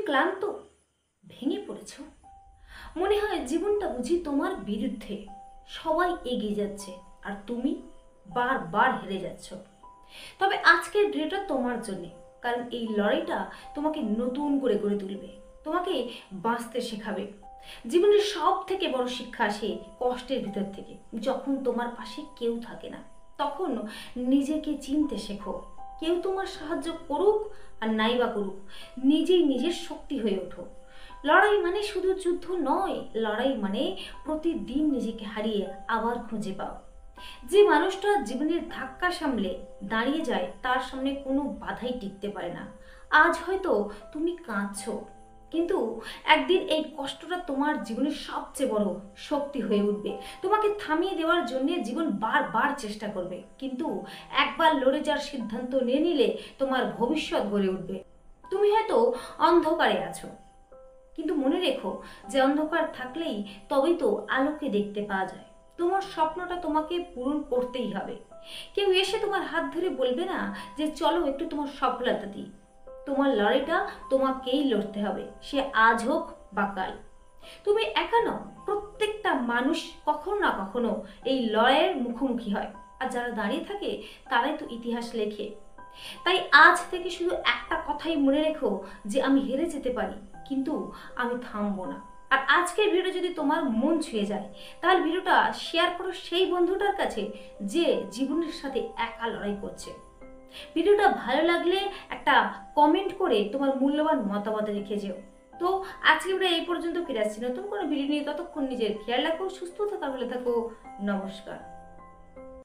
ক্লান্ত, ভেঙে পড়েছ, মনে হয় জীবনটা বুঝি তোমার বিরুদ্ধে, সবাই এগিয়ে যাচ্ছে আর তুমি বারবার হেরে যাচ্ছ। তবে আজকের ভিডিওটা তোমার জন্যে, কারণ এই লড়াইটা তোমাকে নতুন করে গড়ে তুলবে, তোমাকে বাঁচতে শেখাবে। জীবনের সব থেকে বড় শিক্ষা আসে কষ্টের ভিতর থেকে। যখন তোমার পাশে কেউ থাকে না, তখন নিজেকে চিনতে শেখো। কেউ তোমার সাহায্য করুক আর নাইবা করুক, নিজেই নিজের শক্তি হয়ে ওঠো। লড়াই মানে শুধু যুদ্ধ নয়, লড়াই মানে প্রতিদিন নিজেকে হারিয়ে আবার খুঁজে পাও। যে মানুষটা জীবনের ধাক্কা সামলে দাঁড়িয়ে যায়, তার সামনে কোনো বাধাই টিকতে পারে না। আজ হয়তো তুমি কাঁদছো, কিন্তু একদিন এই কষ্টটা তোমার জীবনের সবচেয়ে বড় শক্তি হয়ে উঠবে। তোমাকে থামিয়ে দেওয়ার জন্য জীবন বারবার চেষ্টা করবে, কিন্তু একবার লড়ে যাওয়ার সিদ্ধান্ত নিয়ে নিলে তোমার ভবিষ্যৎ গড়ে উঠবে। তুমি হয়তো অন্ধকারে আছো, কিন্তু মনে রেখো যে অন্ধকার থাকলেই তবেই তো আলোকে দেখতে পাওয়া যায়। তোমার স্বপ্নটা তোমাকে পূরণ করতেই হবে। কেউ এসে তোমার হাত ধরে বলবে না যে চলো একটু তোমার সফলতা দিই। তোমার লড়াইটা তোমাকেই লড়তে হবে, সে আজ হোক বা কাল। তুমি একা নও, প্রত্যেকটা মানুষ কখনো না কখনো এই লড়াইয়ের মুখোমুখি হয়, আর যারা দাঁড়িয়ে থাকে তারাই তো ইতিহাস লেখে। তাই আজ থেকে শুধু একটা কথাই মনে রেখো যে আমি হেরে যেতে পারি, কিন্তু আমি থামবো না। আর আজকের ভিডিও যদি তোমার মন ছুঁয়ে যায়, তাহলে ভিডিওটা শেয়ার করো সেই বন্ধুটার কাছে যে জীবনের সাথে একা লড়াই করছে। ভিডিওটা ভালো লাগলে একটা কমেন্ট করে তোমার মূল্যবান মতামত রেখে যেও। তো আজকে আমরা এই পর্যন্ত ফিরে আসছি নতুন কোনো ভিডিও নিয়ে। ততক্ষণ নিজের খেয়াল রাখো, সুস্থ থাকো, ভালো থাকো। নমস্কার।